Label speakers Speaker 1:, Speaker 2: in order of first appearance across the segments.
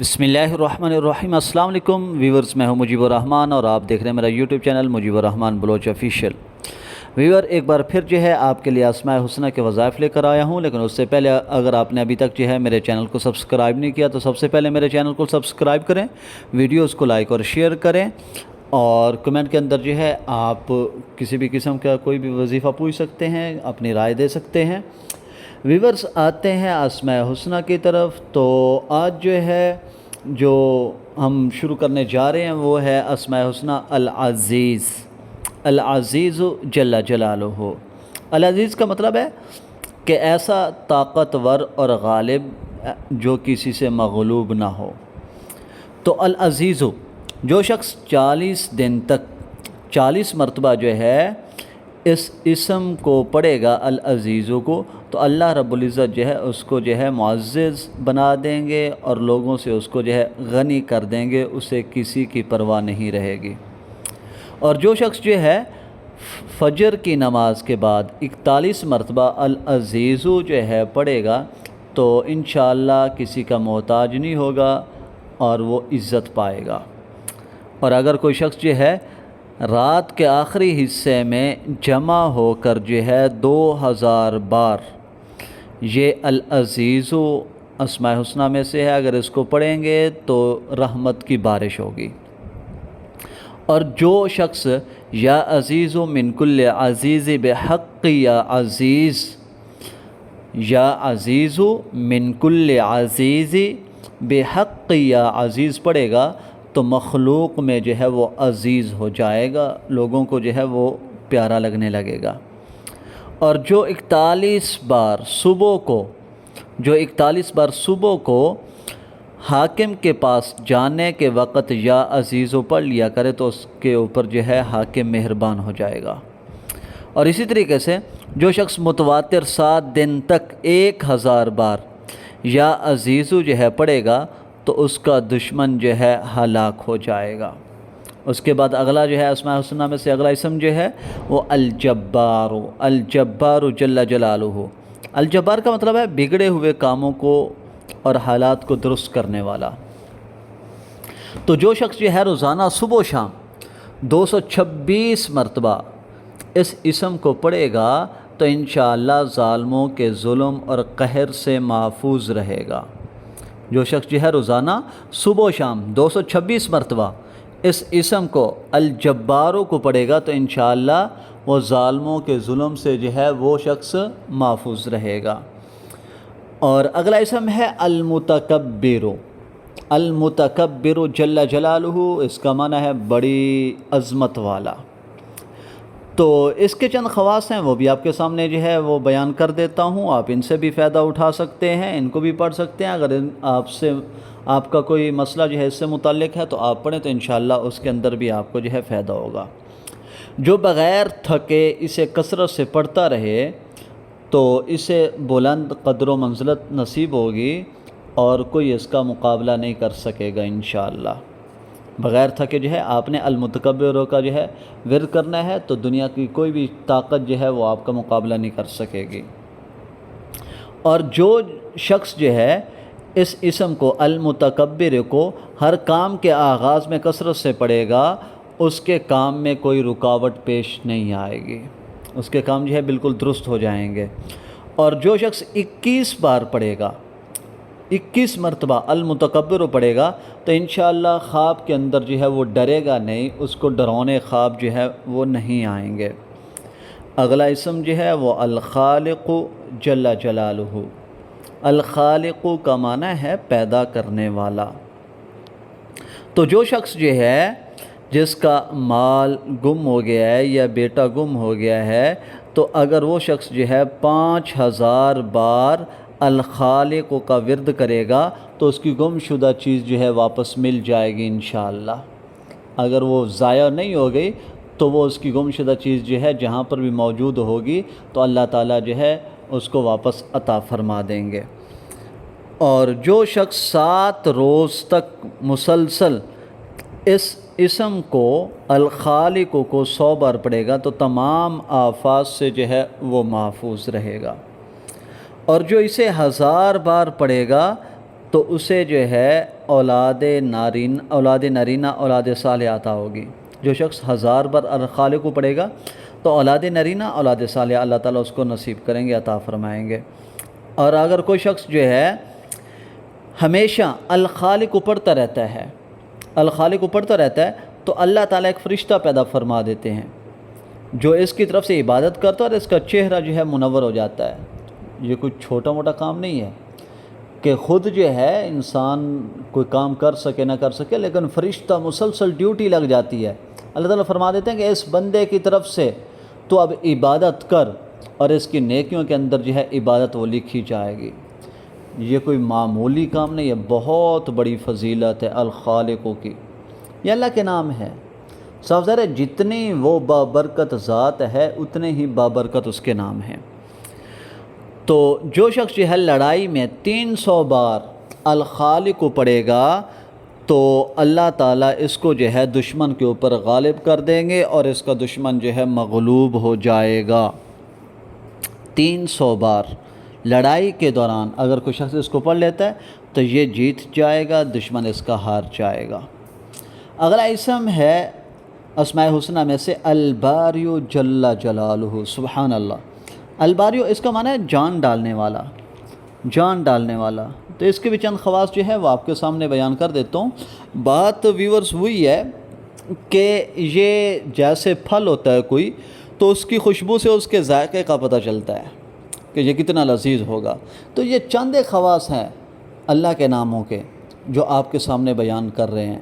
Speaker 1: بسم اللہ الرحمن الرحیم۔ السلام علیکم ویورز، میں ہوں مجیب الرحمن اور آپ دیکھ رہے ہیں میرا یوٹیوب چینل مجیب الرحمن بلوچ آفیشیل۔ ویور، ایک بار پھر آپ کے لیے اسماء حسنہ کے وظائف لے کر آیا ہوں، لیکن اس سے پہلے اگر آپ نے ابھی تک میرے چینل کو سبسکرائب نہیں کیا تو سب سے پہلے میرے چینل کو سبسکرائب کریں، ویڈیوز کو لائک اور شیئر کریں، اور کمنٹ کے اندر آپ کسی بھی قسم کا کوئی بھی وظیفہ پوچھ سکتے ہیں، اپنی رائے دے سکتے ہیں۔ ویورز، آتے ہیں اسماء حسنہ کی طرف۔ تو آج جو ہم شروع کرنے جا رہے ہیں وہ ہے اسماء حسنہ العزیز۔ العزیز جل جلالہ۔ العزیز کا مطلب ہے کہ ایسا طاقتور اور غالب جو کسی سے مغلوب نہ ہو۔ تو العزیز، جو شخص 40 دن تک 40 مرتبہ اس اسم کو پڑھے گا العزیز کو، تو اللہ رب العزت اس کو معزز بنا دیں گے اور لوگوں سے اس کو غنی کر دیں گے، اسے کسی کی پرواہ نہیں رہے گی۔ اور جو شخص فجر کی نماز کے بعد 41 مرتبہ العزیز پڑھے گا تو انشاءاللہ کسی کا محتاج نہیں ہوگا اور وہ عزت پائے گا۔ اور اگر کوئی شخص رات کے آخری حصے میں جمع ہو کر 2000 بار یہ العزیز اسماء حسنہ میں سے ہے، اگر اس کو پڑھیں گے تو رحمت کی بارش ہوگی۔ اور جو شخص یا عزیز من کل عزیز بحق یا عزیز، یا عزیز من کل عزیز بحق یا عزیز پڑھے گا تو مخلوق میں وہ عزیز ہو جائے گا، لوگوں کو وہ پیارا لگنے لگے گا۔ اور جو 41 بار صبح کو حاکم کے پاس جانے کے وقت یا عزیزو پڑھ لیا کرے تو اس کے اوپر حاکم مہربان ہو جائے گا۔ اور اسی طریقے سے جو شخص متواتر 7 دن تک 1000 بار یا عزیزو پڑھے گا تو اس کا دشمن ہلاک ہو جائے گا۔ اس کے بعد اگلا اسماء حسنہ میں سے اگلا اسم وہ الجبار۔ الجبار جل جلالہ۔ الجبار کا مطلب ہے بگڑے ہوئے کاموں کو اور حالات کو درست کرنے والا۔ تو جو شخص روزانہ صبح و شام 226 مرتبہ اس اسم کو پڑھے گا تو انشاءاللہ ظالموں کے ظلم اور قہر سے محفوظ رہے گا۔ جو شخص روزانہ صبح و شام 226 مرتبہ اس اسم کو الجباروں کو پڑھے گا تو انشاءاللہ وہ ظالموں کے ظلم سے وہ شخص محفوظ رہے گا۔ اور اگلا اسم ہے المتکبر۔ المتکبر جل جلالہ، اس کا معنی ہے بڑی عظمت والا۔ تو اس کے چند خواص ہیں، وہ بھی آپ کے سامنے وہ بیان کر دیتا ہوں۔ آپ ان سے بھی فائدہ اٹھا سکتے ہیں، ان کو بھی پڑھ سکتے ہیں۔ اگر آپ کا کوئی مسئلہ اس سے متعلق ہے تو آپ پڑھیں تو انشاءاللہ اس کے اندر بھی آپ کو فائدہ ہوگا۔ جو بغیر تھکے اسے کثرت سے پڑھتا رہے تو اسے بلند قدر و منزلت نصیب ہوگی اور کوئی اس کا مقابلہ نہیں کر سکے گا انشاءاللہ۔ بغیر تھکے آپ نے المتکبر کا ورد کرنا ہے تو دنیا کی کوئی بھی طاقت وہ آپ کا مقابلہ نہیں کر سکے گی۔ اور جو شخص اس اسم کو المتکبر کو ہر کام کے آغاز میں کثرت سے پڑھے گا، اس کے کام میں کوئی رکاوٹ پیش نہیں آئے گی، اس کے کام بالکل درست ہو جائیں گے۔ اور جو شخص 21 بار پڑھے گا، 21 مرتبہ المتکبر پڑھے گا تو انشاءاللہ خواب کے اندر وہ ڈرے گا نہیں، اس کو ڈراؤنے خواب وہ نہیں آئیں گے۔ اگلا اسم وہ الخالق جل جلالہ۔ الخالق کا معنی ہے پیدا کرنے والا۔ تو جو شخص جس کا مال گم ہو گیا ہے یا بیٹا گم ہو گیا ہے تو اگر وہ شخص 5000 بار الخالق کا ورد کرے گا تو اس کی گم شدہ چیز واپس مل جائے گی انشاءاللہ۔ اگر وہ ضائع نہیں ہو گئی تو وہ اس کی گم شدہ چیز جہاں پر بھی موجود ہوگی تو اللہ تعالیٰ اس کو واپس عطا فرما دیں گے۔ اور جو شخص 7 روز تک مسلسل اس اسم کو الخالق کو 100 بار پڑھے گا تو تمام آفات سے وہ محفوظ رہے گا۔ اور جو اسے 1000 بار پڑھے گا تو اسے اولاد نرینہ اولاد صالحہ عطا ہوگی۔ جو شخص 1000 بار الخالق کو پڑھے گا تو اولاد نرینہ اولاد صالحہ اللہ تعالیٰ اس کو نصیب کریں گے، عطا فرمائیں گے۔ اور اگر کوئی شخص جو ہے ہمیشہ الخالق کو پڑھتا رہتا ہے، الخالق کو پڑھتا رہتا ہے، تو اللہ تعالیٰ ایک فرشتہ پیدا فرما دیتے ہیں جو اس کی طرف سے عبادت کرتا ہے اور اس کا چہرہ جو ہے منور ہو جاتا ہے۔ یہ کوئی چھوٹا موٹا کام نہیں ہے کہ خود جو ہے انسان کوئی کام کر سکے نہ کر سکے، لیکن فرشتہ مسلسل ڈیوٹی لگ جاتی ہے۔ اللہ تعالیٰ فرما دیتے ہیں کہ اس بندے کی طرف سے تو اب عبادت کر، اور اس کی نیکیوں کے اندر جو ہے عبادت وہ لکھی جائے گی۔ یہ کوئی معمولی کام نہیں ہے، بہت بڑی فضیلت ہے الخالقوں کی، یہ اللہ کے نام ہے۔ صاف ظاہر ہے جتنی وہ بابرکت ذات ہے اتنے ہی بابرکت اس کے نام ہیں۔ تو جو شخص جو ہے لڑائی میں 300 بار الخالق کو پڑھے گا تو اللہ تعالیٰ اس کو جو ہے دشمن کے اوپر غالب کر دیں گے اور اس کا دشمن جو ہے مغلوب ہو جائے گا۔ 300 بار لڑائی کے دوران اگر کوئی شخص اس کو پڑھ لیتا ہے تو یہ جیت جائے گا، دشمن اس کا ہار جائے گا۔ اگلا اسم ہے اسماء الحسنہ میں سے الباریو جل جلالہ، سبحان اللہ۔ الباریو اس کا معنی ہے جان ڈالنے والا، جان ڈالنے والا۔ تو اس کے بھی چند خواص جو ہے وہ آپ کے سامنے بیان کر دیتا ہوں۔ بات ویورز ہوئی ہے کہ یہ جیسے پھل ہوتا ہے کوئی، تو اس کی خوشبو سے اس کے ذائقے کا پتہ چلتا ہے کہ یہ کتنا لذیذ ہوگا۔ تو یہ چند خواص ہیں اللہ کے ناموں کے جو آپ کے سامنے بیان کر رہے ہیں۔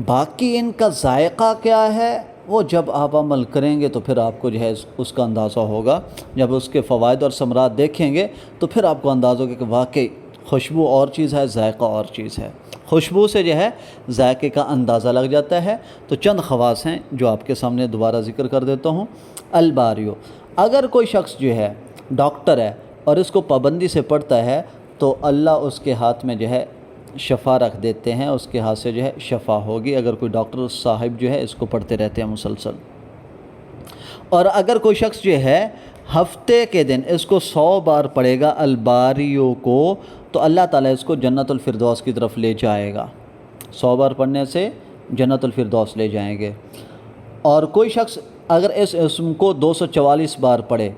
Speaker 1: باقی ان کا ذائقہ کیا ہے وہ جب آپ عمل کریں گے تو پھر آپ کو جو ہے اس کا اندازہ ہوگا۔ جب اس کے فوائد اور ثمرات دیکھیں گے تو پھر آپ کو اندازہ ہوگا کہ واقعی خوشبو اور چیز ہے، ذائقہ اور چیز ہے۔ خوشبو سے جو ہے ذائقے کا اندازہ لگ جاتا ہے۔ تو چند خواص ہیں جو آپ کے سامنے دوبارہ ذکر کر دیتا ہوں۔ الباریو، اگر کوئی شخص جو ہے ڈاکٹر ہے اور اس کو پابندی سے پڑھتا ہے تو اللہ اس کے ہاتھ میں جو ہے شفا رکھ دیتے ہیں، اس کے ہاتھ سے جو ہے شفا ہوگی اگر کوئی ڈاکٹر صاحب جو ہے اس کو پڑھتے رہتے ہیں مسلسل۔ اور اگر کوئی شخص جو ہے ہفتے کے دن اس کو 100 بار پڑھے گا الباریو کو تو اللہ تعالیٰ اس کو جنت الفردوس کی طرف لے جائے گا۔ 100 بار پڑھنے سے جنت الفردوس لے جائیں گے۔ اور کوئی شخص اگر اس اسم کو 244 بار پڑھے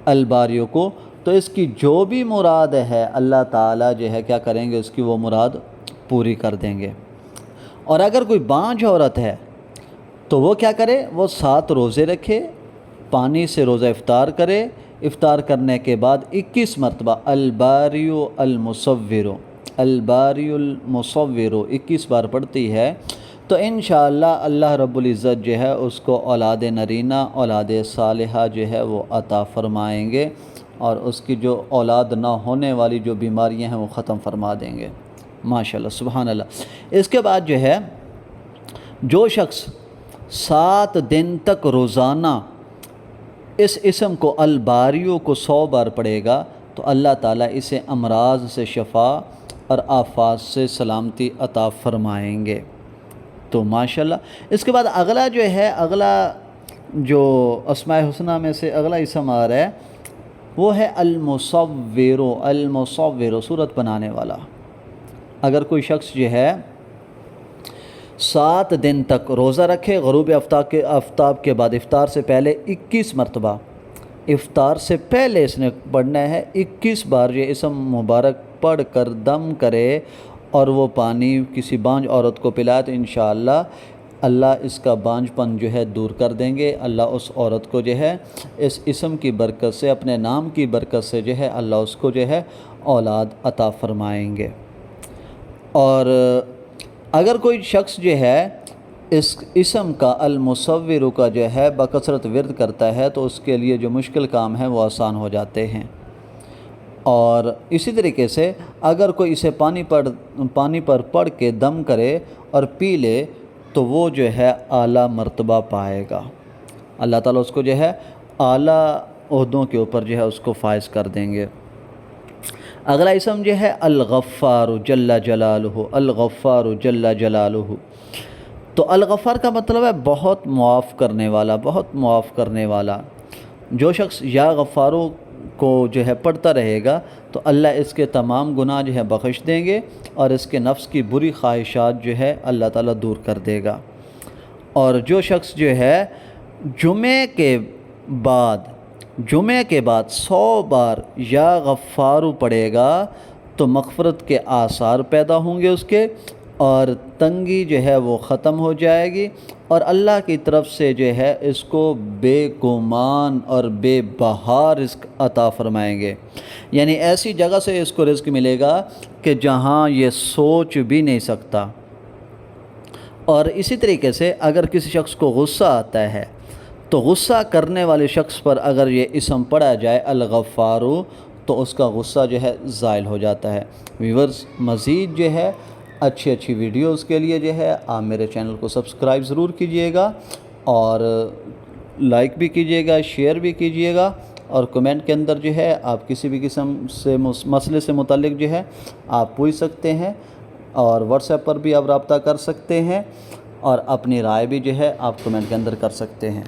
Speaker 1: الباریو کو تو اس کی جو بھی مراد ہے اللہ تعالیٰ جو ہے کیا کریں گے، اس کی وہ مراد پوری کر دیں گے۔ اور اگر کوئی بانجھ عورت ہے تو وہ کیا کرے، وہ 7 روزے رکھے، پانی سے روزہ افطار کرے، افطار کرنے کے بعد 21 مرتبہ الباریو المصور، الباریو المصور 21 بار پڑھتی ہے تو انشاءاللہ اللہ رب العزت جو ہے اس کو اولاد نرینہ اولاد صالحہ جو ہے وہ عطا فرمائیں گے، اور اس کی جو اولاد نہ ہونے والی جو بیماریاں ہیں وہ ختم فرما دیں گے۔ ماشاءاللہ، سبحان اللہ۔ اس کے بعد جو ہے جو شخص 7 دن تک روزانہ اس اسم کو الباریو کو 100 بار پڑھے گا تو اللہ تعالیٰ اسے امراض سے شفا اور آفات سے سلامتی عطا فرمائیں گے۔ تو ماشاءاللہ اس کے بعد اگلا جو ہے، اگلا جو اسماء الحسنہ میں سے اگلا اسم آ رہا ہے وہ ہے المصور، المصور صورت بنانے والا۔ اگر کوئی شخص جو ہے 7 دن تک روزہ رکھے، غروب آفتاب کے بعد افطار سے پہلے 21 مرتبہ، افطار سے پہلے اس نے پڑھنا ہے 21 بار یہ اسم مبارک پڑھ کر دم کرے اور وہ پانی کسی بانجھ عورت کو پلائے تو انشاءاللہ اللہ اس کا بانجھ پن جو ہے دور کر دیں گے۔ اللہ اس عورت کو جو ہے اس اسم کی برکت سے، اپنے نام کی برکت سے جو ہے اللہ اس کو جو ہے اولاد عطا فرمائیں گے۔ اور اگر کوئی شخص جو ہے اس اسم کا المصور کا جو ہے بکثرت ورد کرتا ہے تو اس کے لیے جو مشکل کام ہیں وہ آسان ہو جاتے ہیں۔ اور اسی طریقے سے اگر کوئی اسے پانی پر پڑھ کے دم کرے اور پی لے تو وہ جو ہے اعلیٰ مرتبہ پائے گا، اللہ تعالیٰ اس کو جو ہے اعلیٰ عہدوں کے اوپر جو ہے اس کو فائز کر دیں گے۔ اگلا اسم جو ہے الغفار جل جلالہ، الغفار جل جلالہ۔ تو الغفار کا مطلب ہے بہت معاف کرنے والا، بہت معاف کرنے والا۔ جو شخص یا غفارو کو جو ہے پڑھتا رہے گا تو اللہ اس کے تمام گناہ جو ہے بخش دیں گے اور اس کے نفس کی بری خواہشات جو ہے اللہ تعالیٰ دور کر دے گا۔ اور جو شخص جو ہے جمعے کے بعد 100 بار یا غفارو پڑھے گا تو مغفرت کے آثار پیدا ہوں گے اس کے، اور تنگی جو ہے وہ ختم ہو جائے گی، اور اللہ کی طرف سے جو ہے اس کو بے گمان اور بے بہا رزق عطا فرمائیں گے، یعنی ایسی جگہ سے اس کو رزق ملے گا کہ جہاں یہ سوچ بھی نہیں سکتا۔ اور اسی طریقے سے اگر کسی شخص کو غصہ آتا ہے تو غصہ کرنے والے شخص پر اگر یہ اسم پڑھا جائے الغفارو تو اس کا غصہ جو ہے زائل ہو جاتا ہے۔ ویورز، مزید جو ہے اچھی ویڈیوز کے لیے جو ہے آپ میرے چینل کو سبسکرائب ضرور کیجئے گا، اور لائک بھی کیجئے گا، شیئر بھی کیجئے گا، اور کمنٹ کے اندر جو ہے آپ کسی بھی قسم سے مسئلے سے متعلق جو ہے آپ پوچھ سکتے ہیں، اور واٹس ایپ پر بھی آپ رابطہ کر سکتے ہیں، اور اپنی رائے بھی جو ہے آپ کمنٹ کے اندر کر سکتے ہیں۔